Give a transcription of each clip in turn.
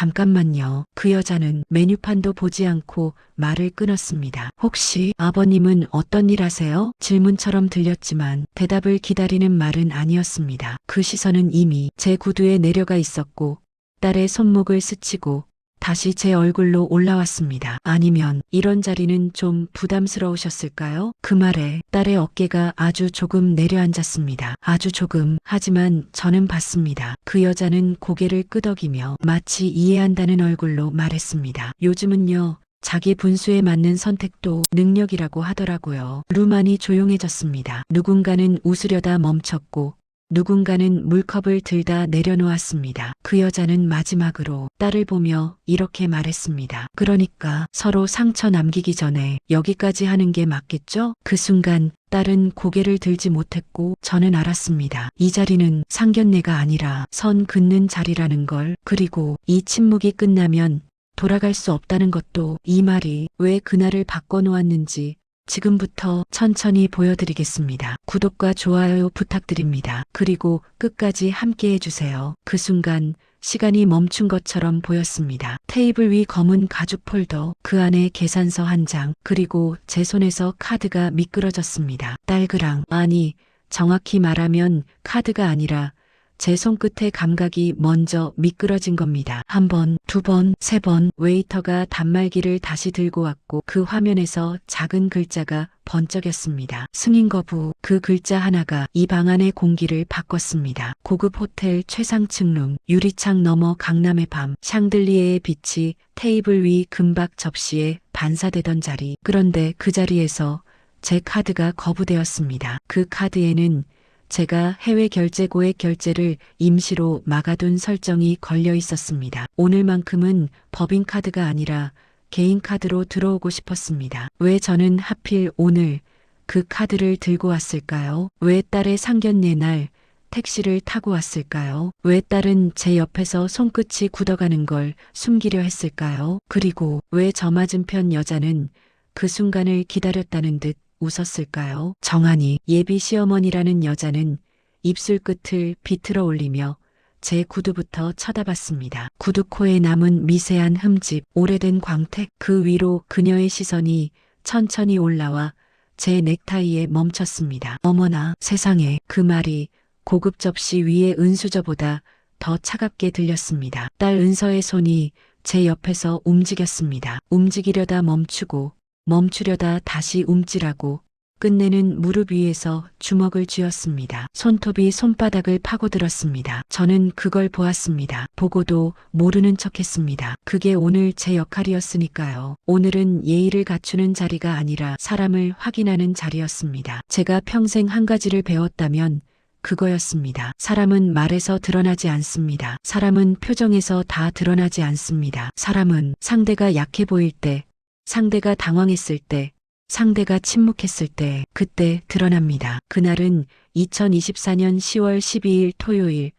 잠깐만요. 그 여자는 메뉴판도 보지 않고 말을 끊었습니다. 혹시 아버님은 어떤 일 하세요? 질문처럼 들렸지만 대답을 기다리는 말은 아니었습니다. 그 시선은 이미 제 구두에 내려가 있었고 딸의 손목을 스치고 다시 제 얼굴로 올라왔습니다. 아니면 이런 자리는 좀 부담스러우셨을까요? 그 말에 딸의 어깨가 아주 조금 내려앉았습니다. 아주 조금. 하지만 저는 봤습니다. 그 여자는 고개를 끄덕이며 마치 이해한다는 얼굴로 말했습니다. 요즘은요. 자기 분수에 맞는 선택도 능력이라고 하더라고요. 루만이 조용해졌습니다. 누군가는 웃으려다 멈췄고 누군가는 물컵을 들다 내려놓았습니다. 그 여자는 마지막으로 딸을 보며 이렇게 말했습니다. 그러니까 서로 상처 남기기 전에 여기까지 하는 게 맞겠죠? 그 순간 딸은 고개를 들지 못했고 저는 알았습니다. 이 자리는 상견례가 아니라 선 긋는 자리라는 걸. 그리고 이 침묵이 끝나면 돌아갈 수 없다는 것도. 이 말이 왜 그날을 바꿔놓았는지 지금부터 천천히 보여드리겠습니다. 구독과 좋아요 부탁드립니다. 그리고 끝까지 함께 해주세요. 그 순간 시간이 멈춘 것처럼 보였습니다. 테이블 위 검은 가죽 폴더, 그 안에 계산서 한 장, 그리고 제 손에서 카드가 미끄러졌습니다. 딸그랑, 아니, 정확히 말하면 카드가 아니라 제 손끝의 감각이 먼저 미끄러진 겁니다. 한 번, 두 번, 세 번. 웨이터가 단말기를 다시 들고 왔고 그 화면에서 작은 글자가 번쩍였습니다. 승인 거부. 그 글자 하나가 이 방 안의 공기를 바꿨습니다. 고급 호텔 최상층 룸, 유리창 너머 강남의 밤, 샹들리에의 빛이 테이블 위 금박 접시에 반사되던 자리. 그런데 그 자리에서 제 카드가 거부되었습니다. 그 카드에는 제가 해외 결제 고액 결제를 임시로 막아둔 설정이 걸려 있었습니다. 오늘만큼은 법인카드가 아니라 개인카드로 들어오고 싶었습니다. 왜 저는 하필 오늘 그 카드를 들고 왔을까요? 왜 딸의 상견례 날 택시를 타고 왔을까요? 왜 딸은 제 옆에서 손끝이 굳어가는 걸 숨기려 했을까요? 그리고 왜 저 맞은편 여자는 그 순간을 기다렸다는 듯 웃었을까요? 정한이, 예비 시어머니라는 여자는 입술 끝을 비틀어 올리며 제 구두부터 쳐다봤습니다. 구두 코에 남은 미세한 흠집, 오래된 광택, 그 위로 그녀의 시선이 천천히 올라와 제 넥타이에 멈췄습니다. 어머나 세상에. 그 말이 고급 접시 위의 은수저보다 더 차갑게 들렸습니다. 딸 은서의 손이 제 옆에서 움직였습니다. 움직이려다 멈추고 멈추려다 다시 움찔하고 끝내는 무릎 위에서 주먹을 쥐었습니다. 손톱이 손바닥을 파고들었습니다. 저는 그걸 보았습니다. 보고도 모르는 척했습니다. 그게 오늘 제 역할이었으니까요. 오늘은 예의를 갖추는 자리가 아니라 사람을 확인하는 자리였습니다. 제가 평생 한 가지를 배웠다면 그거였습니다. 사람은 말에서 드러나지 않습니다. 사람은 표정에서 다 드러나지 않습니다. 사람은 상대가 약해 보일 때, 상대가 당황했을 때, 상대가 침묵했을 때, 그때 드러납니다. 그날은 2024년 10월 12일 토요일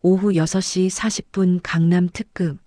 오후 6시 40분 강남 특급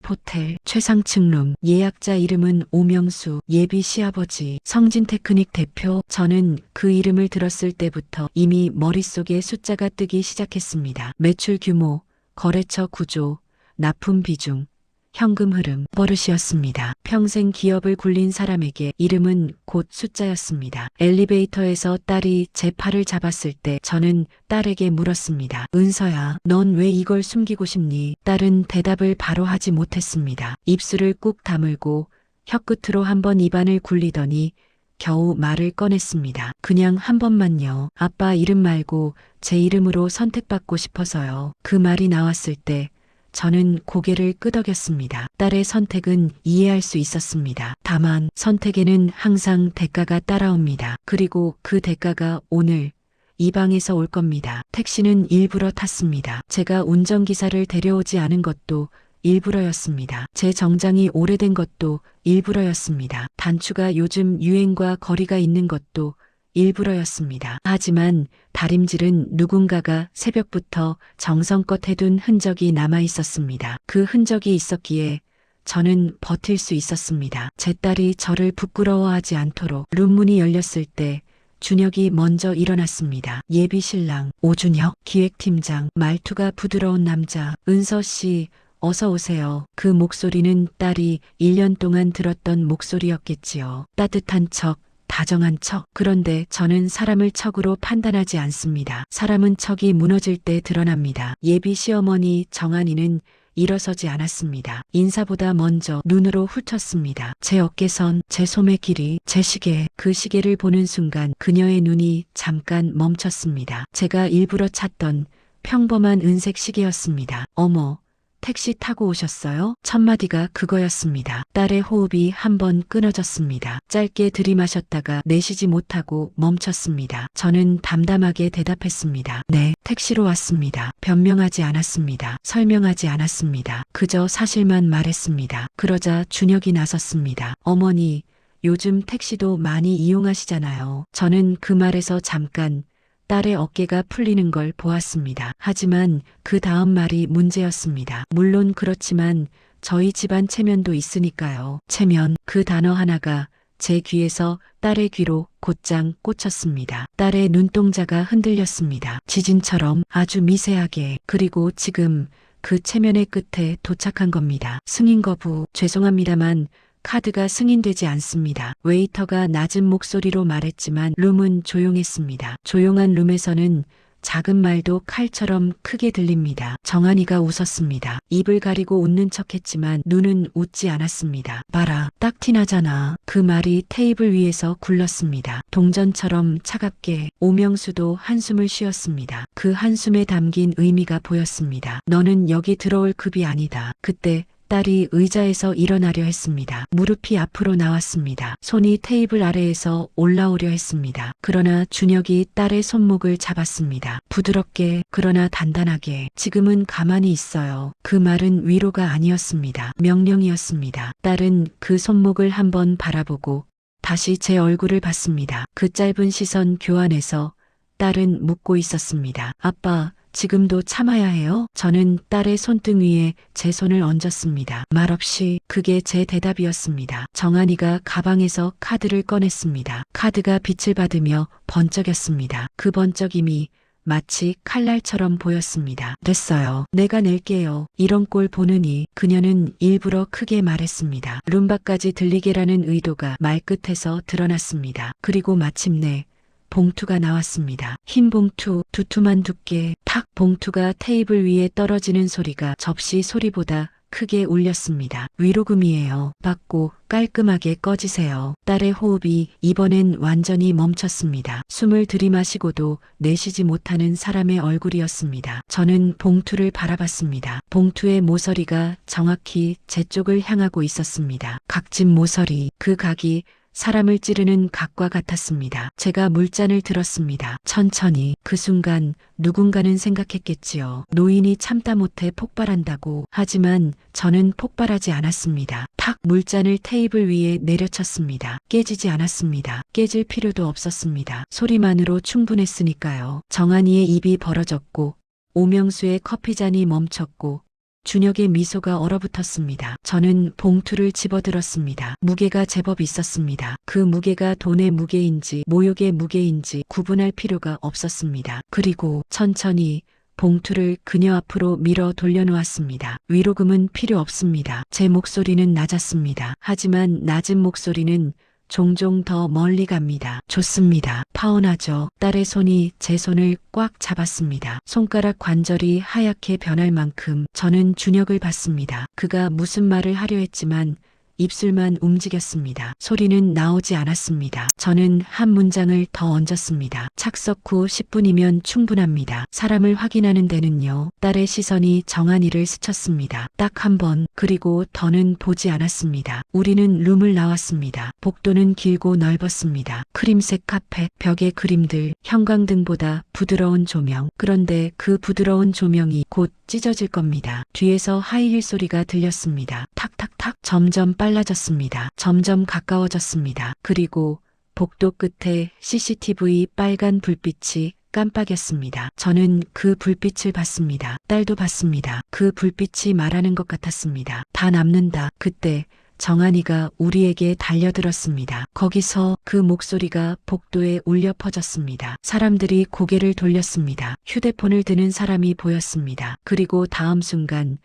호텔 최상층 룸. 예약자 이름은 오명수, 예비 시아버지, 성진테크닉 대표. 저는 그 이름을 들었을 때부터 이미 머릿속에 숫자가 뜨기 시작했습니다. 매출 규모, 거래처 구조, 납품 비중, 현금 흐름, 버릇이었습니다. 평생 기업을 굴린 사람에게 이름은 곧 숫자였습니다. 엘리베이터에서 딸이 제 팔을 잡았을 때 저는 딸에게 물었습니다. 은서야, 넌 왜 이걸 숨기고 싶니? 딸은 대답을 바로 하지 못했습니다. 입술을 꾹 다물고 혀끝으로 한번 입안을 굴리더니 겨우 말을 꺼냈습니다. 그냥 한 번만요. 아빠 이름 말고 제 이름으로 선택받고 싶어서요. 그 말이 나왔을 때 저는 고개를 끄덕였습니다. 딸의 선택은 이해할 수 있었습니다. 다만 선택에는 항상 대가가 따라옵니다. 그리고 그 대가가 오늘 이 방에서 올 겁니다. 택시는 일부러 탔습니다. 제가 운전기사를 데려오지 않은 것도 일부러였습니다. 제 정장이 오래된 것도 일부러였습니다. 단추가 요즘 유행과 거리가 있는 것도 일부러였습니다. 하지만 다림질은 누군가가 새벽부터 정성껏 해둔 흔적이 남아 있었습니다. 그 흔적이 있었기에 저는 버틸 수 있었습니다. 제 딸이 저를 부끄러워하지 않도록. 룸문이 열렸을 때 준혁이 먼저 일어났습니다. 예비 신랑 오준혁, 기획팀장, 말투가 부드러운 남자. 은서 씨, 어서 오세요. 그 목소리는 딸이 1년 동안 들었던 목소리였겠지요. 따뜻한 척, 다정한 척. 그런데 저는 사람을 척으로 판단하지 않습니다. 사람은 척이 무너질 때 드러납니다. 예비 시어머니 정한이는 일어서지 않았습니다. 인사보다 먼저 눈으로 훑었습니다. 제 어깨선, 제 소매 길이, 제 시계. 그 시계를 보는 순간 그녀의 눈이 잠깐 멈췄습니다. 제가 일부러 찾던 평범한 은색 시계였습니다. 어머, 택시 타고 오셨어요? 첫 마디가 그거였습니다. 딸의 호흡이 한번 끊어졌습니다. 짧게 들이마셨다가 내쉬지 못하고 멈췄습니다. 저는 담담하게 대답했습니다. 네, 택시로 왔습니다. 변명하지 않았습니다. 설명하지 않았습니다. 그저 사실만 말했습니다. 그러자 준혁이 나섰습니다. 어머니, 요즘 택시도 많이 이용하시잖아요. 저는 그 말에서 잠깐 딸의 어깨가 풀리는 걸 보았습니다. 하지만 그 다음 말이 문제였습니다. 물론 그렇지만 저희 집안 체면도 있으니까요. 체면, 그 단어 하나가 제 귀에서 딸의 귀로 곧장 꽂혔습니다. 딸의 눈동자가 흔들렸습니다. 지진처럼 아주 미세하게. 그리고 지금 그 체면의 끝에 도착한 겁니다. 승인 거부, 죄송합니다만 카드가 승인되지 않습니다. 웨이터가 낮은 목소리로 말했지만 룸은 조용했습니다. 조용한 룸에서는 작은 말도 칼처럼 크게 들립니다. 정한이가 웃었습니다. 입을 가리고 웃는 척했지만 눈은 웃지 않았습니다. 봐라, 딱 티나잖아. 그 말이 테이블 위에서 굴렀습니다. 동전처럼 차갑게. 오명수도 한숨을 쉬었습니다. 그 한숨에 담긴 의미가 보였습니다. 너는 여기 들어올 급이 아니다. 그때 딸이 의자에서 일어나려 했습니다. 무릎이 앞으로 나왔습니다. 손이 테이블 아래에서 올라오려 했습니다. 그러나 준혁이 딸의 손목을 잡았습니다. 부드럽게, 그러나 단단하게. 지금은 가만히 있어요. 그 말은 위로가 아니었습니다. 명령이었습니다. 딸은 그 손목을 한번 바라보고 다시 제 얼굴을 봤습니다. 그 짧은 시선 교환에서 딸은 묻고 있었습니다. 아빠, 지금도 참아야 해요? 저는 딸의 손등 위에 제 손을 얹었습니다. 말없이. 그게 제 대답이었습니다. 정한이가 가방에서 카드를 꺼냈습니다. 카드가 빛을 받으며 번쩍였습니다. 그 번쩍임이 마치 칼날처럼 보였습니다. 됐어요. 내가 낼게요. 이런 꼴 보느니. 그녀는 일부러 크게 말했습니다. 룸바까지 들리게라는 의도가 말끝에서 드러났습니다. 그리고 마침내 봉투가 나왔습니다. 흰 봉투, 두툼한 두께, 탁. 봉투가 테이블 위에 떨어지는 소리가 접시 소리보다 크게 울렸습니다. 위로금이에요. 받고 깔끔하게 꺼지세요. 딸의 호흡이 이번엔 완전히 멈췄습니다. 숨을 들이마시고도 내쉬지 못하는 사람의 얼굴이었습니다. 저는 봉투를 바라봤습니다. 봉투의 모서리가 정확히 제 쪽을 향하고 있었습니다. 각진 모서리, 그 각이 사람을 찌르는 각과 같았습니다. 제가 물잔을 들었습니다. 천천히. 그 순간 누군가는 생각했겠지요. 노인이 참다 못해 폭발한다고. 하지만 저는 폭발하지 않았습니다. 탁. 물잔을 테이블 위에 내려쳤습니다. 깨지지 않았습니다. 깨질 필요도 없었습니다. 소리만으로 충분했으니까요. 정한이의 입이 벌어졌고 오명수의 커피잔이 멈췄고 준혁의 미소가 얼어붙었습니다. 저는 봉투를 집어들었습니다. 무게가 제법 있었습니다. 그 무게가 돈의 무게인지 모욕의 무게인지 구분할 필요가 없었습니다. 그리고 천천히 봉투를 그녀 앞으로 밀어 돌려놓았습니다. 위로금은 필요 없습니다. 제 목소리는 낮았습니다. 하지만 낮은 목소리는 종종 더 멀리 갑니다. 좋습니다. 파혼하죠. 딸의 손이 제 손을 꽉 잡았습니다. 손가락 관절이 하얗게 변할 만큼. 저는 준혁을 봤습니다. 그가 무슨 말을 하려 했지만 입술만 움직였습니다. 소리는 나오지 않았습니다. 저는 한 문장을 더 얹었습니다. 착석 후 10분이면 충분합니다. 사람을 확인하는 데는요. 딸의 시선이 정한이를 스쳤습니다. 딱 한 번. 그리고 더는 보지 않았습니다. 우리는 룸을 나왔습니다. 복도는 길고 넓었습니다. 크림색 카펫, 벽의 그림들, 형광등보다 부드러운 조명. 그런데 그 부드러운 조명이 곧 찢어질 겁니다. 뒤에서 하이힐 소리가 들렸습니다. 탁탁탁. 점점 빨라졌습니다. 점점 가까워졌습니다. 그리고 복도 끝에 CCTV 빨간 불빛이 깜빡였습니다. 저는 그 불빛을 봤습니다. 딸도 봤습니다. 그 불빛이 말하는 것 같았습니다. 다 남는다. 그때 정한이가 우리에게 달려들었습니다. 거기서 그 목소리가 복도에 울려 퍼졌습니다. 사람들이 고개를 돌렸습니다. 휴대폰을 드는 사람이 보였습니다. 그리고 다음 순간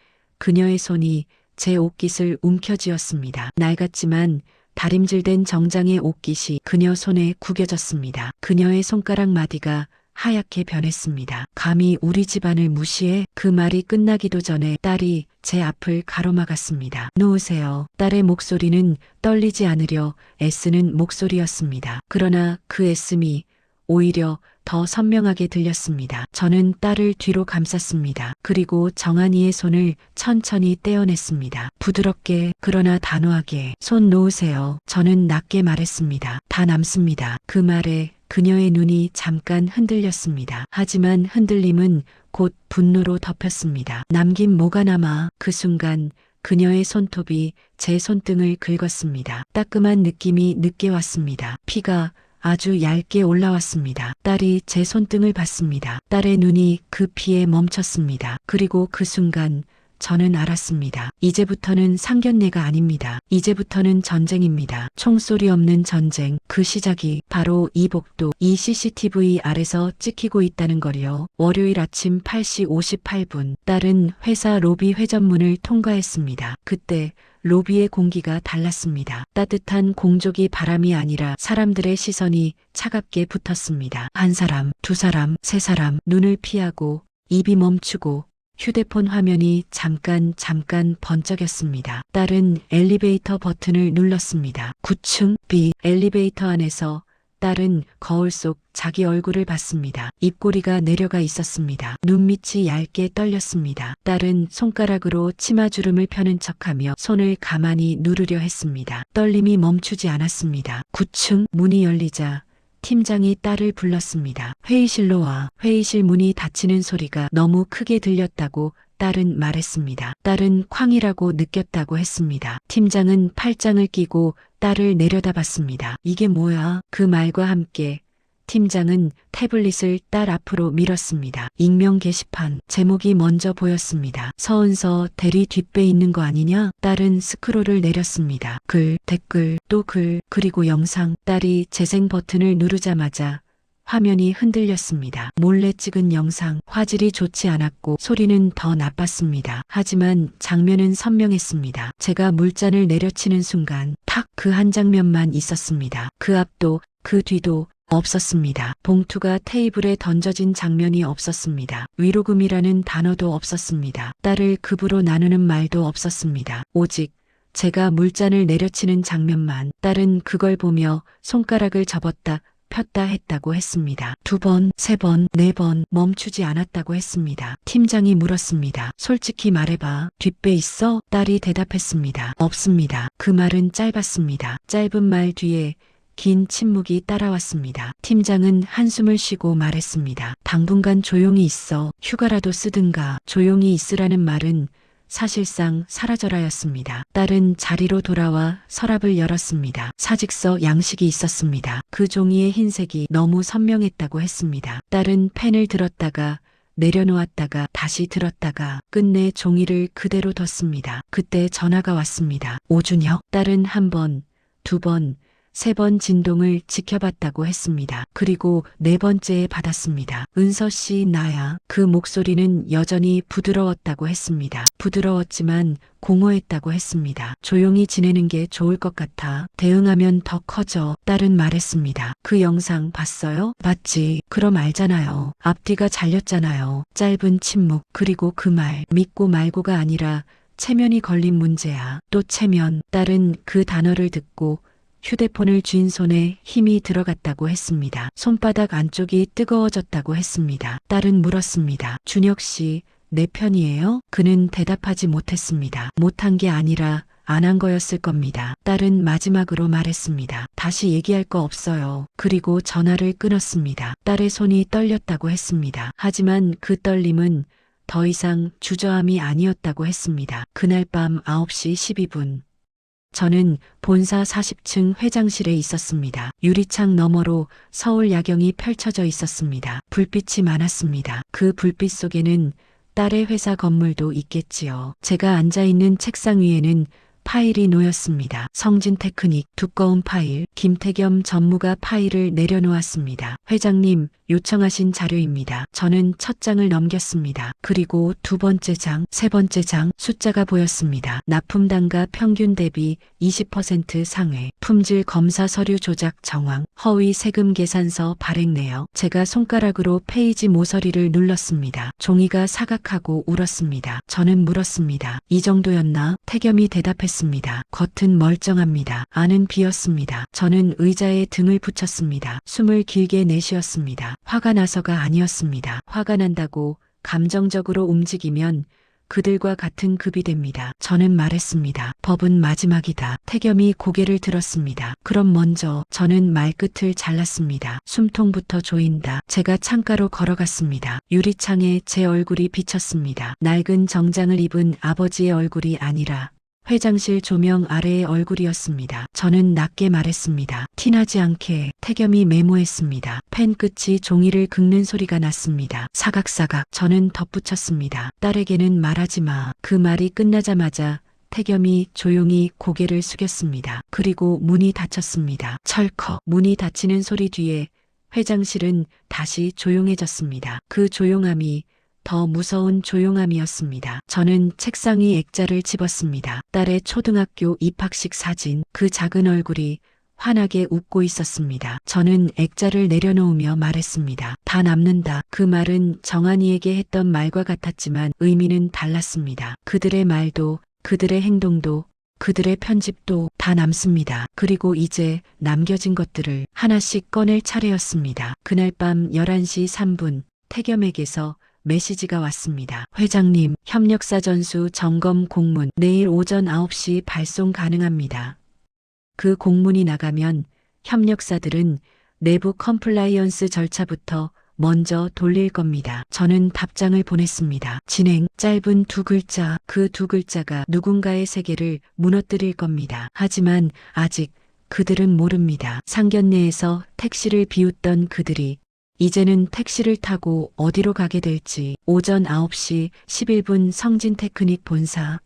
그녀의 손이 제 옷깃을 움켜쥐었습니다. 낡았지만 다림질된 정장의 옷깃이 그녀 손에 구겨졌습니다. 그녀의 손가락 마디가 하얗게 변했습니다. 감히 우리 집안을 무시해? 그 말이 끝나기도 전에 딸이 제 앞을 가로막았습니다. 놓으세요. 딸의 목소리는 떨리지 않으려 애쓰는 목소리였습니다. 그러나 그 애씀이 오히려 더 선명하게 들렸습니다. 저는 딸을 뒤로 감쌌습니다. 그리고 정한이의 손을 천천히 떼어냈습니다. 부드럽게 그러나 단호하게 손 놓으세요. 저는 낮게 말했습니다. 다 남습니다. 그 말에 그녀의 눈이 잠깐 흔들렸습니다. 하지만 흔들림은 곧 분노로 덮였습니다. 남긴 뭐가 남아. 그 순간 그녀의 손톱이 제 손등을 긁었습니다. 따끔한 느낌이 늦게 왔습니다. 피가 아주 얇게 올라왔습니다. 딸이 제 손등을 봤습니다. 딸의 눈이 그 피에 멈췄습니다. 그리고 그 순간 저는 알았습니다. 이제부터는 상견례가 아닙니다. 이제부터는 전쟁입니다. 총소리 없는 전쟁. 그 시작이 바로 이 복도, 이 CCTV 아래서 찍히고 있다는 걸요. 월요일 아침 8시 58분, 딸은 회사 로비 회전문을 통과했습니다. 그때 로비의 공기가 달랐습니다. 따뜻한 공족이 바람이 아니라 사람들의 시선이 차갑게 붙었습니다. 한 사람, 두 사람, 세 사람, 눈을 피하고 입이 멈추고 휴대폰 화면이 잠깐 번쩍였습니다. 딸은 엘리베이터 버튼을 눌렀습니다. 9층 B 엘리베이터 안에서 딸은 거울 속 자기 얼굴을 봤습니다. 입꼬리가 내려가 있었습니다. 눈밑이 얇게 떨렸습니다. 딸은 손가락으로 치마주름을 펴는 척하며 손을 가만히 누르려 했습니다. 떨림이 멈추지 않았습니다. 9층 문이 열리자 팀장이 딸을 불렀습니다. 회의실로 와. 회의실 문이 닫히는 소리가 너무 크게 들렸다고 딸은 말했습니다. 딸은 쾅이라고 느꼈다고 했습니다. 팀장은 팔짱을 끼고 딸을 내려다봤습니다. 이게 뭐야? 그 말과 함께 팀장은 태블릿을 딸 앞으로 밀었습니다. 익명 게시판 제목이 먼저 보였습니다. 서은서 대리 뒷배 있는 거 아니냐? 딸은 스크롤을 내렸습니다. 글, 댓글, 또 글, 그리고 영상. 딸이 재생 버튼을 누르자마자 화면이 흔들렸습니다. 몰래 찍은 영상. 화질이 좋지 않았고 소리는 더 나빴습니다. 하지만 장면은 선명했습니다. 제가 물잔을 내려치는 순간 탁 그 한 장면만 있었습니다. 그 앞도 그 뒤도 없었습니다. 봉투가 테이블에 던져진 장면이 없었습니다. 위로금이라는 단어도 없었습니다. 딸을 급으로 나누는 말도 없었습니다. 오직 제가 물잔을 내려치는 장면만. 딸은 그걸 보며 손가락을 접었다 폈다 했다고 했습니다. 2번, 3번, 4번 멈추지 않았다고 했습니다. 팀장이 물었습니다. 솔직히 말해봐. 뒷배 있어? 딸이 대답했습니다. 없습니다. 그 말은 짧았습니다. 짧은 말 뒤에 긴 침묵이 따라왔습니다. 팀장은 한숨을 쉬고 말했습니다. 당분간 조용히 있어. 휴가라도 쓰든가. 조용히 있으라는 말은 사실상 사라져라였습니다. 딸은 자리로 돌아와 서랍을 열었습니다. 사직서 양식이 있었습니다. 그 종이의 흰색이 너무 선명했다고 했습니다. 딸은 펜을 들었다가 내려놓았다가 다시 들었다가 끝내 종이를 그대로 뒀습니다. 그때 전화가 왔습니다. 오준혁. 딸은 한 번, 2번, 3번 진동을 지켜봤다고 했습니다. 그리고 4번째에 받았습니다. 은서 씨 나야. 그 목소리는 여전히 부드러웠다고 했습니다. 부드러웠지만 공허했다고 했습니다. 조용히 지내는 게 좋을 것 같아. 대응하면 더 커져. 딸은 말했습니다. 그 영상 봤어요? 봤지. 그럼 알잖아요. 앞뒤가 잘렸잖아요. 짧은 침묵. 그리고 그 말. 믿고 말고가 아니라 체면이 걸린 문제야. 또 체면. 딸은 그 단어를 듣고 휴대폰을 쥔 손에 힘이 들어갔다고 했습니다. 손바닥 안쪽이 뜨거워졌다고 했습니다. 딸은 물었습니다. 준혁 씨, 내 편이에요? 그는 대답하지 못했습니다. 못한 게 아니라 안 한 거였을 겁니다. 딸은 마지막으로 말했습니다. 다시 얘기할 거 없어요. 그리고 전화를 끊었습니다. 딸의 손이 떨렸다고 했습니다. 하지만 그 떨림은 더 이상 주저함이 아니었다고 했습니다. 그날 밤 9시 12분. 저는 본사 40층 회장실에 있었습니다. 유리창 너머로 서울 야경이 펼쳐져 있었습니다. 불빛이 많았습니다. 그 불빛 속에는 딸의 회사 건물도 있겠지요. 제가 앉아있는 책상 위에는 파일이 놓였습니다. 성진테크닉 두꺼운 파일. 김태겸 전무가 파일을 내려놓았습니다. 회장님, 요청하신 자료입니다. 저는 첫 장을 넘겼습니다. 그리고 두 번째 장, 세 번째 장 숫자가 보였습니다. 납품 단가 평균 대비 20% 상회, 품질 검사 서류 조작 정황, 허위 세금 계산서 발행 내역. 제가 손가락으로 페이지 모서리를 눌렀습니다. 종이가 사각하고 울었습니다. 저는 물었습니다. 이 정도였나? 태겸이 대답했습니다. 겉은 멀쩡합니다. 안은 비었습니다. 저는 의자에 등을 붙였습니다. 숨을 길게 내쉬었습니다. 화가 나서가 아니었습니다. 화가 난다고 감정적으로 움직이면 그들과 같은 급이 됩니다. 저는 말했습니다. 법은 마지막이다. 태겸이 고개를 들었습니다. 그럼 먼저. 저는 말끝을 잘랐습니다. 숨통부터 조인다. 제가 창가로 걸어갔습니다. 유리창에 제 얼굴이 비쳤습니다. 낡은 정장을 입은 아버지의 얼굴이 아니라 회장실 조명 아래의 얼굴이었습니다. 저는 낮게 말했습니다. 티나지 않게. 태겸이 메모했습니다. 펜 끝이 종이를 긁는 소리가 났습니다. 사각사각. 저는 덧붙였습니다. 딸에게는 말하지 마. 그 말이 끝나자마자 태겸이 조용히 고개를 숙였습니다. 그리고 문이 닫혔습니다. 철컥. 문이 닫히는 소리 뒤에 회장실은 다시 조용해졌습니다. 그 조용함이 더 무서운 조용함이었습니다. 저는 책상 위 액자를 집었습니다. 딸의 초등학교 입학식 사진, 그 작은 얼굴이 환하게 웃고 있었습니다. 저는 액자를 내려놓으며 말했습니다. 다 남는다. 그 말은 정한이에게 했던 말과 같았지만 의미는 달랐습니다. 그들의 말도, 그들의 행동도, 그들의 편집도 다 남습니다. 그리고 이제 남겨진 것들을 하나씩 꺼낼 차례였습니다. 그날 밤 11시 3분, 태겸에게서 메시지가 왔습니다. 회장님, 협력사 전수 점검 공문 내일 오전 9시 발송 가능합니다. 그 공문이 나가면 협력사들은 내부 컴플라이언스 절차부터 먼저 돌릴 겁니다. 저는 답장을 보냈습니다. 진행, 짧은 두 글자, 그 두 글자가 누군가의 세계를 무너뜨릴 겁니다. 하지만 아직 그들은 모릅니다. 상견례에서 택시를 비웃던 그들이 이제는 택시를 타고 어디로 가게 될지. 오전 9시 11분 성진테크닉 본사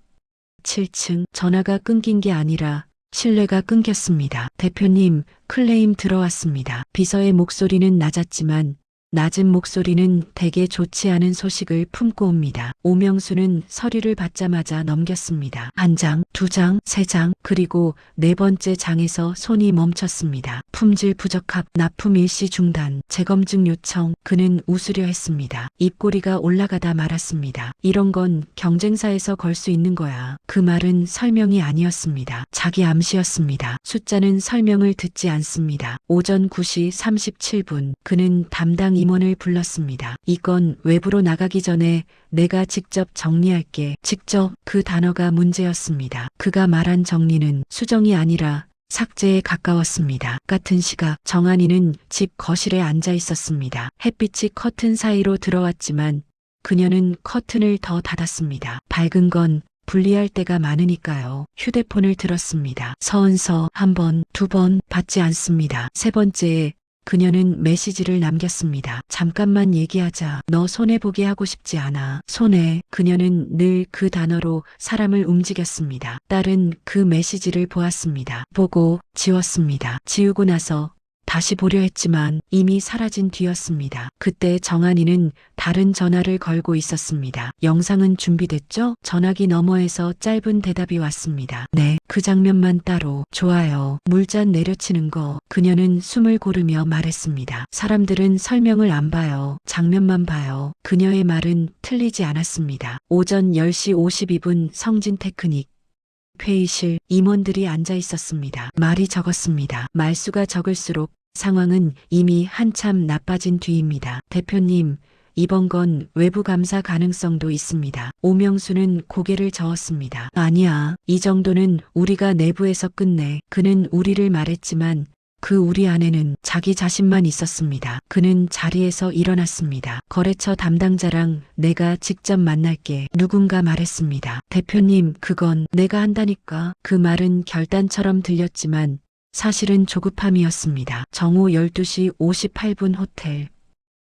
7층. 전화가 끊긴 게 아니라 신뢰가 끊겼습니다. 대표님, 클레임 들어왔습니다. 비서의 목소리는 낮았지만 낮은 목소리는 대개 좋지 않은 소식을 품고 옵니다. 오명수는 서류를 받자마자 넘겼습니다. 한 장, 두 장, 세 장, 그리고 네 번째 장에서 손이 멈췄습니다. 품질 부적합, 납품 일시 중단, 재검증 요청. 그는 웃으려 했습니다. 입꼬리가 올라가다 말았습니다. 이런 건 경쟁사에서 걸 수 있는 거야. 그 말은 설명이 아니었습니다. 자기 암시였습니다. 숫자는 설명을 듣지 않습니다. 오전 9시 37분, 그는 담당 임원을 불렀습니다. 이건 외부로 나가기 전에 내가 직접 정리할게. 직접, 그 단어가 문제였습니다. 그가 말한 정리는 수정이 아니라 삭제에 가까웠습니다. 같은 시각 정한이는 집 거실에 앉아 있었습니다. 햇빛이 커튼 사이로 들어왔지만 그녀는 커튼을 더 닫았습니다. 밝은 건 분리할 때가 많으니까요. 휴대폰을 들었습니다. 서은서 한 번, 두 번 받지 않습니다. 세 번째에 그녀는 메시지를 남겼습니다. 잠깐만 얘기하자. 너 손해보게 하고 싶지 않아. 손해. 그녀는 늘 그 단어로 사람을 움직였습니다. 딸은 그 메시지를 보았습니다. 보고 지웠습니다. 지우고 나서 다시 보려 했지만 이미 사라진 뒤였습니다. 그때 정한이는 다른 전화를 걸고 있었습니다. 영상은 준비됐죠? 전화기 너머에서 짧은 대답이 왔습니다. 네, 그 장면만 따로. 좋아요. 물잔 내려치는 거. 그녀는 숨을 고르며 말했습니다. 사람들은 설명을 안 봐요. 장면만 봐요. 그녀의 말은 틀리지 않았습니다. 오전 10시 52분 성진테크닉 회의실. 임원들이 앉아 있었습니다. 말이 적었습니다. 말수가 적을수록 상황은 이미 한참 나빠진 뒤입니다. 대표님, 이번 건 외부 감사 가능성도 있습니다. 오명수는 고개를 저었습니다. 아니야, 이 정도는 우리가 내부에서 끝내. 그는 우리를 말했지만 그 우리 안에는 자기 자신만 있었습니다. 그는 자리에서 일어났습니다. 거래처 담당자랑 내가 직접 만날게. 누군가 말했습니다. 대표님, 그건 내가 한다니까. 그 말은 결단처럼 들렸지만 사실은 조급함이었습니다. 정오 12시 58분 호텔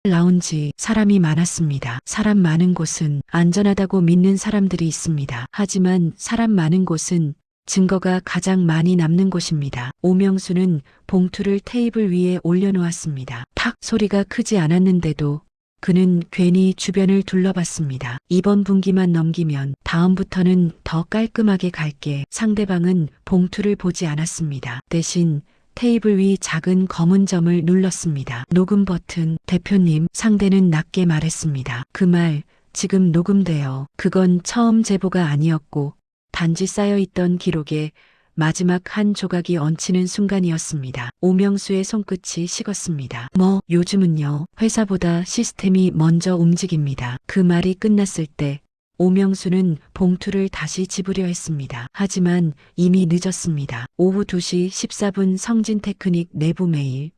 라운지. 사람이 많았습니다. 사람 많은 곳은 안전하다고 믿는 사람들이 있습니다. 하지만 사람 많은 곳은 증거가 가장 많이 남는 곳입니다. 오명수는 봉투를 테이블 위에 올려놓았습니다. 탁 소리가 크지 않았는데도 그는 괜히 주변을 둘러봤습니다. 이번 분기만 넘기면 다음부터는 더 깔끔하게 갈게. 상대방은 봉투를 보지 않았습니다. 대신 테이블 위 작은 검은 점을 눌렀습니다. 녹음 버튼. 대표님, 상대는 낮게 말했습니다. 그 말 지금 녹음돼요. 그건 처음 제보가 아니었고 단지 쌓여있던 기록에 마지막 한 조각이 얹히는 순간이었습니다. 오명수의 손끝이 식었습니다. 요즘은요, 회사보다 시스템이 먼저 움직입니다. 그 말이 끝났을 때 오명수는 봉투를 다시 집으려 했습니다. 하지만 이미 늦었습니다. 오후 2시 14분 성진테크닉 내부 메일.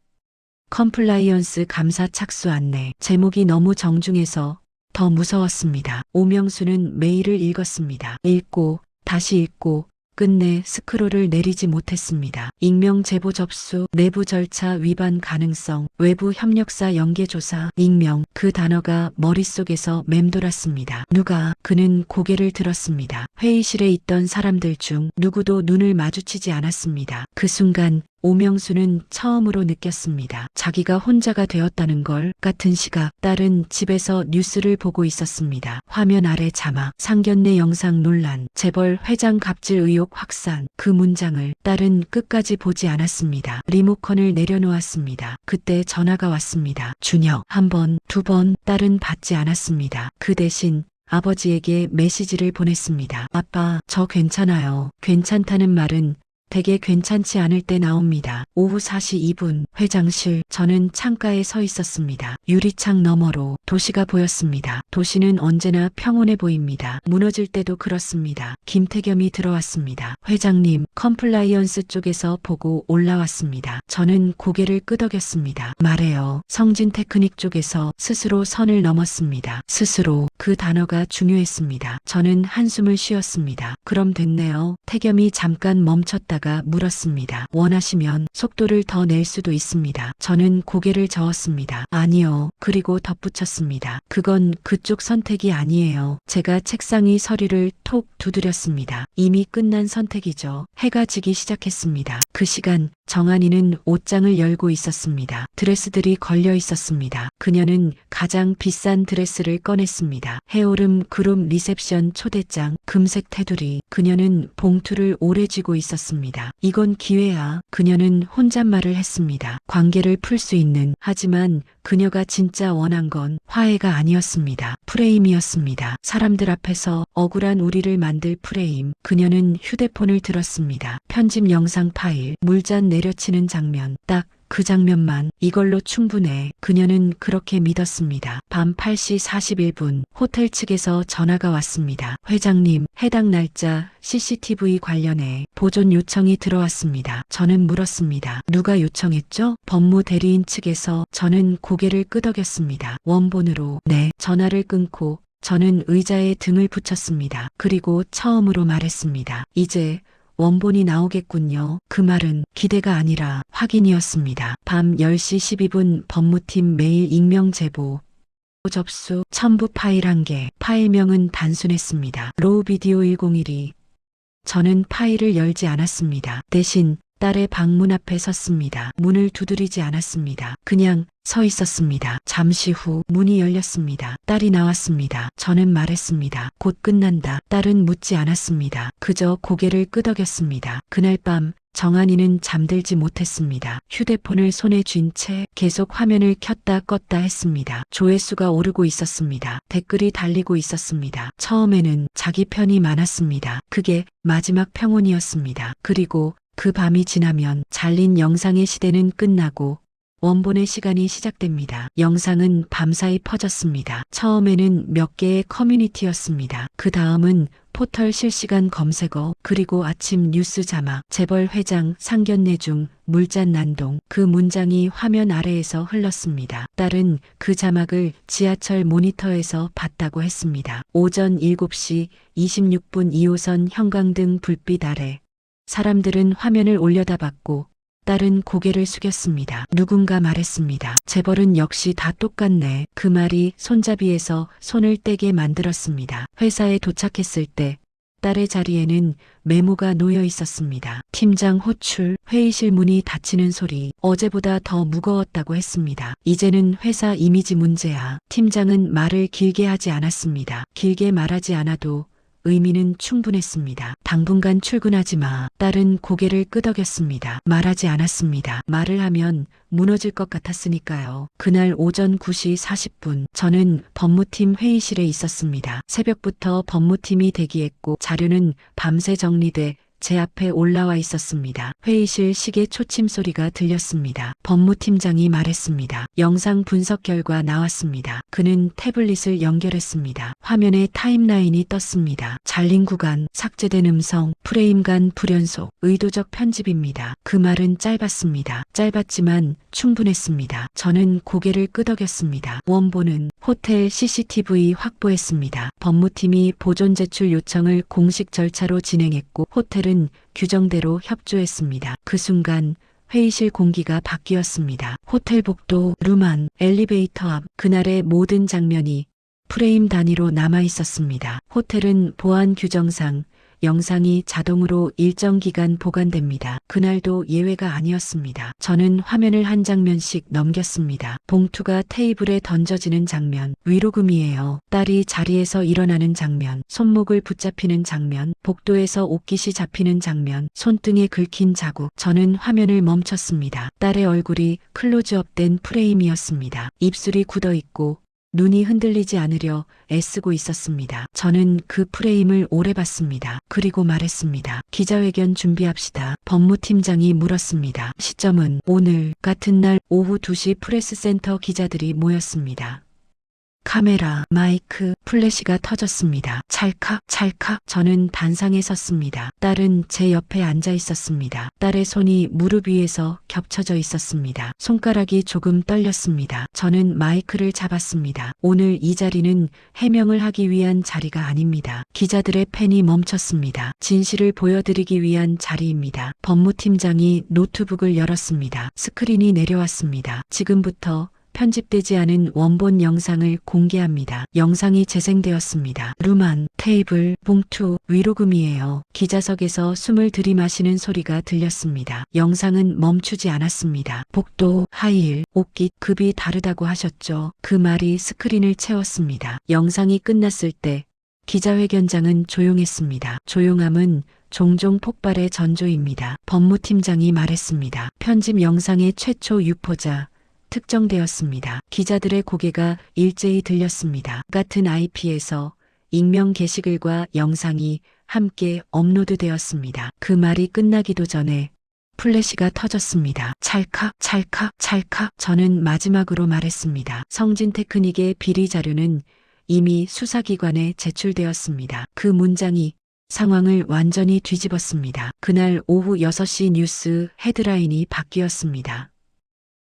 컴플라이언스 감사 착수 안내. 제목이 너무 정중해서 더 무서웠습니다. 오명수는 메일을 읽었습니다. 읽고 다시 읽고 끝내 스크롤을 내리지 못했습니다. 익명 제보 접수, 내부 절차 위반 가능성, 외부 협력사 연계 조사, 익명. 그 단어가 머릿속에서 맴돌았습니다. 누가? 그는 고개를 들었습니다. 회의실에 있던 사람들 중 누구도 눈을 마주치지 않았습니다. 그 순간 오명수는 처음으로 느꼈습니다. 자기가 혼자가 되었다는 걸. 같은 시각 딸은 집에서 뉴스를 보고 있었습니다. 화면 아래 자막. 상견례 영상 논란. 재벌 회장 갑질 의혹 확산. 그 문장을 딸은 끝까지 보지 않았습니다. 리모컨을 내려놓았습니다. 그때 전화가 왔습니다. 준혁. 1번, 2번. 딸은 받지 않았습니다. 그 대신 아버지에게 메시지를 보냈습니다. 아빠, 저 괜찮아요. 괜찮다는 말은 되게 괜찮지 않을 때 나옵니다. 오후 4시 2분 회장실. 저는 창가에 서 있었습니다. 유리창 너머로 도시가 보였습니다. 도시는 언제나 평온해 보입니다. 무너질 때도 그렇습니다. 김태겸이 들어왔습니다. 회장님, 컴플라이언스 쪽에서 보고 올라왔습니다. 저는 고개를 끄덕였습니다. 말해요. 성진테크닉 쪽에서 스스로 선을 넘었습니다. 스스로. 그 단어가 중요했습니다. 저는 한숨을 쉬었습니다. 그럼 됐네요. 태겸이 잠깐 멈췄다 가 물었습니다. 원하시면 속도를 더 낼 수도 있습니다. 저는 고개를 저었습니다. 아니요. 그리고 덧붙였습니다. 그건 그쪽 선택이 아니에요. 제가 책상 위 서류를 톡 두드렸습니다. 이미 끝난 선택이죠. 해가 지기 시작했습니다. 그 시간 정한이는 옷장을 열고 있었습니다. 드레스들이 걸려 있었습니다. 그녀는 가장 비싼 드레스를 꺼냈습니다. 해오름 그룹 리셉션 초대장, 금색 테두리. 그녀는 봉투를 오래 쥐고 있었습니다. 이건 기회야. 그녀는 혼잣말을 했습니다. 관계를 풀 수 있는. 하지만 그녀가 진짜 원한 건 화해가 아니었습니다. 프레임이었습니다. 사람들 앞에서 억울한 우리를 만들 프레임. 그녀는 휴대폰을 들었습니다. 편집 영상 파일, 물잔 내려치는 장면. 딱 그 장면만. 이걸로 충분해. 그녀는 그렇게 믿었습니다. 밤 8시 41분 호텔 측에서 전화가 왔습니다. 회장님, 해당 날짜 CCTV 관련해 보존 요청이 들어왔습니다. 저는 물었습니다. 누가 요청했죠? 법무 대리인 측에서. 저는 고개를 끄덕였습니다. 원본으로. 네. 전화를 끊고 저는 의자에 등을 붙였습니다. 그리고 처음으로 말했습니다. 이제 원본이 나오겠군요. 그 말은 기대가 아니라 확인이었습니다. 밤 10시 12분 법무팀 메일 익명 제보. 접수. 첨부 파일 1개. 파일명은 단순했습니다. 로우 비디오 1012. 저는 파일을 열지 않았습니다. 대신 딸의 방문 앞에 섰습니다. 문을 두드리지 않았습니다. 그냥 서 있었습니다. 잠시 후 문이 열렸습니다. 딸이 나왔습니다. 저는 말했습니다. 곧 끝난다. 딸은 묻지 않았습니다. 그저 고개를 끄덕였습니다. 그날 밤 정한이는 잠들지 못했습니다. 휴대폰을 손에 쥔 채 계속 화면을 켰다 껐다 했습니다. 조회수가 오르고 있었습니다. 댓글이 달리고 있었습니다. 처음에는 자기 편이 많았습니다. 그게 마지막 평온이었습니다. 그리고 그 밤이 지나면 잘린 영상의 시대는 끝나고 원본의 시간이 시작됩니다. 영상은 밤사이 퍼졌습니다. 처음에는 몇 개의 커뮤니티였습니다. 그 다음은 포털 실시간 검색어, 그리고 아침 뉴스 자막. 재벌 회장 상견례 중 물잔 난동. 그 문장이 화면 아래에서 흘렀습니다. 딸은 그 자막을 지하철 모니터에서 봤다고 했습니다. 오전 7시 26분 2호선 형광등 불빛 아래 사람들은 화면을 올려다봤고 딸은 고개를 숙였습니다. 누군가 말했습니다. 재벌은 역시 다 똑같네. 그 말이 손잡이에서 손을 떼게 만들었습니다. 회사에 도착했을 때 딸의 자리에는 메모가 놓여 있었습니다. 팀장 호출, 회의실 문이 닫히는 소리, 어제보다 더 무거웠다고 했습니다. 이제는 회사 이미지 문제야. 팀장은 말을 길게 하지 않았습니다. 길게 말하지 않아도 의미는 충분했습니다. 당분간 출근하지 마. 딸은 고개를 끄덕였습니다. 말하지 않았습니다. 말을 하면 무너질 것 같았으니까요. 그날 오전 9시 40분 저는 법무팀 회의실에 있었습니다. 새벽부터 법무팀이 대기했고 자료는 밤새 정리돼 제 앞에 올라와 있었습니다. 회의실 시계 초침 소리가 들렸습니다. 법무팀장이 말했습니다. 영상 분석 결과 나왔습니다. 그는 태블릿을 연결했습니다. 화면에 타임라인이 떴습니다. 잘린 구간, 삭제된 음성, 프레임 간 불연속, 의도적 편집입니다. 그 말은 짧았습니다. 짧았지만 충분했습니다. 저는 고개를 끄덕였습니다. 원본은 호텔 CCTV 확보했습니다. 법무팀이 보존 제출 요청을 공식 절차로 진행했고 호텔은 규정대로 협조했습니다. 그 순간 회의실 공기가 바뀌었습니다. 호텔 복도, 룸안, 엘리베이터 앞, 그날의 모든 장면이 프레임 단위로 남아 있었습니다. 호텔은 보안 규정상 영상이 자동으로 일정 기간 보관됩니다. 그날도 예외가 아니었습니다. 저는 화면을 한 장면씩 넘겼습니다. 봉투가 테이블에 던져지는 장면, 위로금이에요. 딸이 자리에서 일어나는 장면, 손목을 붙잡히는 장면, 복도에서 옷깃이 잡히는 장면, 손등에 긁힌 자국. 저는 화면을 멈췄습니다. 딸의 얼굴이 클로즈업된 프레임이었습니다. 입술이 굳어 있고 눈이 흔들리지 않으려 애쓰고 있었습니다. 저는 그 프레임을 오래 봤습니다. 그리고 말했습니다. 기자회견 준비합시다. 법무팀장이 물었습니다. 시점은 오늘 같은 날 오후 2시 프레스센터 기자들이 모였습니다. 카메라, 마이크, 플래시가 터졌습니다. 찰칵, 찰칵. 저는 단상에 섰습니다. 딸은 제 옆에 앉아 있었습니다. 딸의 손이 무릎 위에서 겹쳐져 있었습니다. 손가락이 조금 떨렸습니다. 저는 마이크를 잡았습니다. 오늘 이 자리는 해명을 하기 위한 자리가 아닙니다. 기자들의 펜이 멈췄습니다. 진실을 보여드리기 위한 자리입니다. 법무팀장이 노트북을 열었습니다. 스크린이 내려왔습니다. 지금부터 편집되지 않은 원본 영상을 공개합니다. 영상이 재생되었습니다. 룸안, 테이블, 봉투, 위로금이에요. 기자석에서 숨을 들이마시는 소리가 들렸습니다. 영상은 멈추지 않았습니다. 복도, 하이힐, 옷깃, 급이 다르다고 하셨죠. 그 말이 스크린을 채웠습니다. 영상이 끝났을 때 기자회견장은 조용했습니다. 조용함은 종종 폭발의 전조입니다. 법무팀장이 말했습니다. 편집 영상의 최초 유포자 특정되었습니다. 기자들의 고개가 일제히 들렸습니다. 같은 IP에서 익명 게시글과 영상이 함께 업로드되었습니다. 그 말이 끝나기도 전에 플래시가 터졌습니다. 찰칵, 찰칵, 찰칵. 저는 마지막으로 말했습니다. 성진테크닉의 비리 자료는 이미 수사기관에 제출되었습니다. 그 문장이 상황을 완전히 뒤집었습니다. 그날 오후 6시 뉴스 헤드라인이 바뀌었습니다.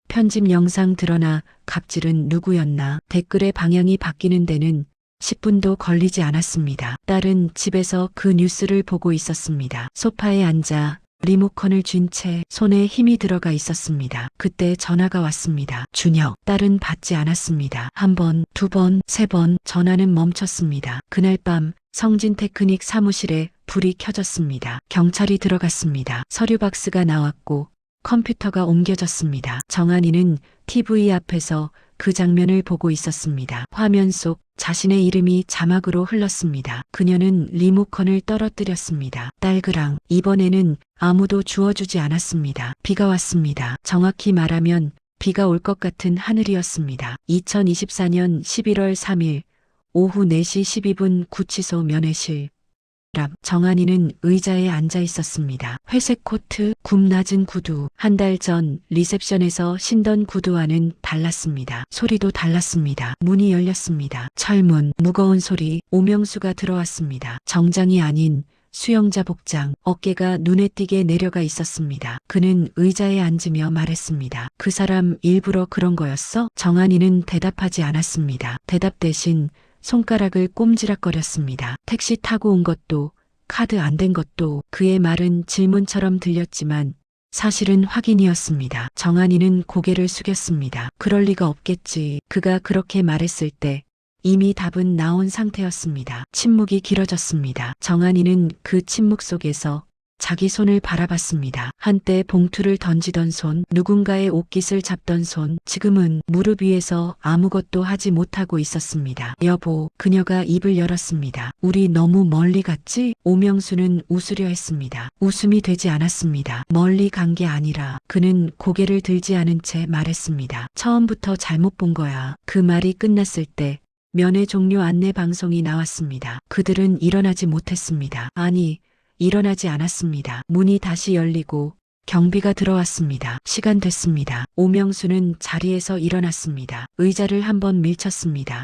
편집 영상 드러나 갑질은 누구였나. 댓글의 방향이 바뀌는 데는 10분도 걸리지 않았습니다. 딸은 집에서 그 뉴스를 보고 있었습니다. 소파에 앉아 리모컨을 쥔 채 손에 힘이 들어가 있었습니다. 그때 전화가 왔습니다. 준혁. 딸은 받지 않았습니다. 한 번, 두 번, 세 번 전화는 멈췄습니다. 그날 밤 성진테크닉 사무실에 불이 켜졌습니다. 경찰이 들어갔습니다. 서류 박스가 나왔고 컴퓨터가 옮겨졌습니다. 정한이는 TV 앞에서 그 장면을 보고 있었습니다. 화면 속 자신의 이름이 자막으로 흘렀습니다. 그녀는 리모컨을 떨어뜨렸습니다. 딸그랑. 이번에는 아무도 주워주지 않았습니다. 비가 왔습니다. 정확히 말하면 비가 올 것 같은 하늘이었습니다. 2024년 11월 3일 오후 4시 12분 구치소 면회실. 정한이는 의자에 앉아 있었습니다. 회색 코트, 굽 낮은 구두. 한 달 전 리셉션에서 신던 구두와는 달랐습니다. 소리도 달랐습니다. 문이 열렸습니다. 철문, 무거운 소리, 오명수가 들어왔습니다. 정장이 아닌 수영자 복장, 어깨가 눈에 띄게 내려가 있었습니다. 그는 의자에 앉으며 말했습니다. 그 사람 일부러 그런 거였어? 정한이는 대답하지 않았습니다. 대답 대신 손가락을 꼼지락거렸습니다. 택시 타고 온 것도 카드 안 된 것도. 그의 말은 질문처럼 들렸지만 사실은 확인이었습니다. 정한이는 고개를 숙였습니다. 그럴 리가 없겠지. 그가 그렇게 말했을 때 이미 답은 나온 상태였습니다. 침묵이 길어졌습니다. 정한이는 그 침묵 속에서 자기 손을 바라봤습니다. 한때 봉투를 던지던 손, 누군가의 옷깃을 잡던 손, 지금은 무릎 위에서 아무것도 하지 못하고 있었습니다. 여보, 그녀가 입을 열었습니다. 우리 너무 멀리 갔지? 오명수는 웃으려 했습니다. 웃음이 되지 않았습니다. 멀리 간 게 아니라 그는 고개를 들지 않은 채 말했습니다. 처음부터 잘못 본 거야. 그 말이 끝났을 때 면회 종료 안내 방송이 나왔습니다. 그들은 일어나지 못했습니다. 아니, 일어나지 않았습니다. 문이 다시 열리고 경비가 들어왔습니다. 시간 됐습니다. 오명수는 자리에서 일어났습니다. 의자를 한번 밀쳤습니다.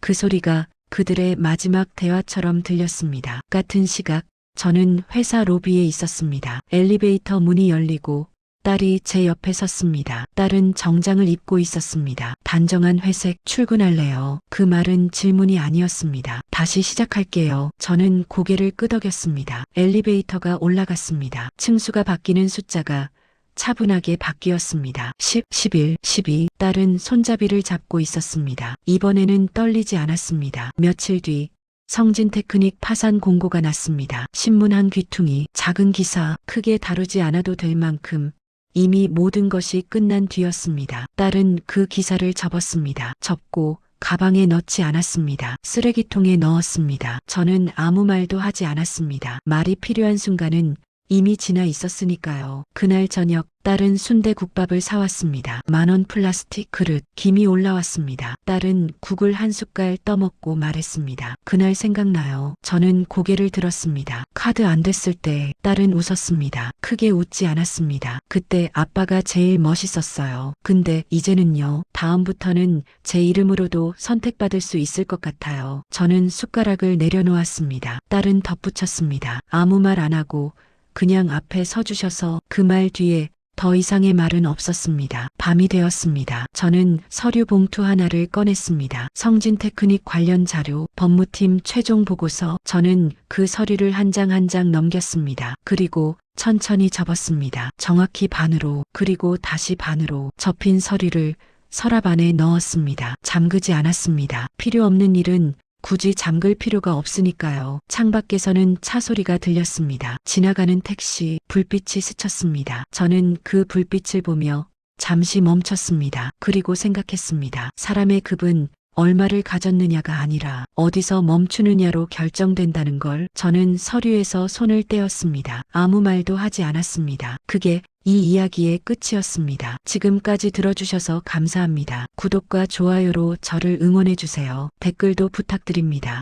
그 소리가 그들의 마지막 대화처럼 들렸습니다. 같은 시각 저는 회사 로비에 있었습니다. 엘리베이터 문이 열리고 딸이 제 옆에 섰습니다. 딸은 정장을 입고 있었습니다. 단정한 회색. 출근할래요. 그 말은 질문이 아니었습니다. 다시 시작할게요. 저는 고개를 끄덕였습니다. 엘리베이터가 올라갔습니다. 층수가 바뀌는 숫자가 차분하게 바뀌었습니다. 10, 11, 12. 딸은 손잡이를 잡고 있었습니다. 이번에는 떨리지 않았습니다. 며칠 뒤 성진테크닉 파산 공고가 났습니다. 신문 한 귀퉁이, 작은 기사, 크게 다루지 않아도 될 만큼 이미 모든 것이 끝난 뒤였습니다. 딸은 그 기사를 접었습니다. 접고 가방에 넣지 않았습니다. 쓰레기통에 넣었습니다. 저는 아무 말도 하지 않았습니다. 말이 필요한 순간은 이미 지나 있었으니까요. 그날 저녁 딸은 순대국밥을 사왔습니다. 10,000원 플라스틱 그릇, 김이 올라왔습니다. 딸은 국을 한 숟갈 떠먹고 말했습니다. 그날 생각나요. 저는 고개를 들었습니다. 카드 안 됐을 때 딸은 웃었습니다. 크게 웃지 않았습니다. 그때 아빠가 제일 멋있었어요. 근데 이제는요. 다음부터는 제 이름으로도 선택받을 수 있을 것 같아요. 저는 숟가락을 내려놓았습니다. 딸은 덧붙였습니다. 아무 말 안 하고 그냥 앞에 서주셔서. 그 말 뒤에 더 이상의 말은 없었습니다. 밤이 되었습니다. 저는 서류 봉투 하나를 꺼냈습니다. 성진테크닉 관련 자료, 법무팀 최종 보고서. 저는 그 서류를 한 장 한 장 넘겼습니다. 그리고 천천히 접었습니다. 정확히 반으로, 그리고 다시 반으로 접힌 서류를 서랍 안에 넣었습니다. 잠그지 않았습니다. 필요 없는 일은 굳이 잠글 필요가 없으니까요. 창밖에서는 차 소리가 들렸습니다. 지나가는 택시, 불빛이 스쳤습니다. 저는 그 불빛을 보며 잠시 멈췄습니다. 그리고 생각했습니다. 사람의 급은 얼마를 가졌느냐가 아니라 어디서 멈추느냐로 결정된다는 걸. 저는 서류에서 손을 떼었습니다. 아무 말도 하지 않았습니다. 그게 이 이야기의 끝이었습니다. 지금까지 들어주셔서 감사합니다. 구독과 좋아요로 저를 응원해주세요. 댓글도 부탁드립니다.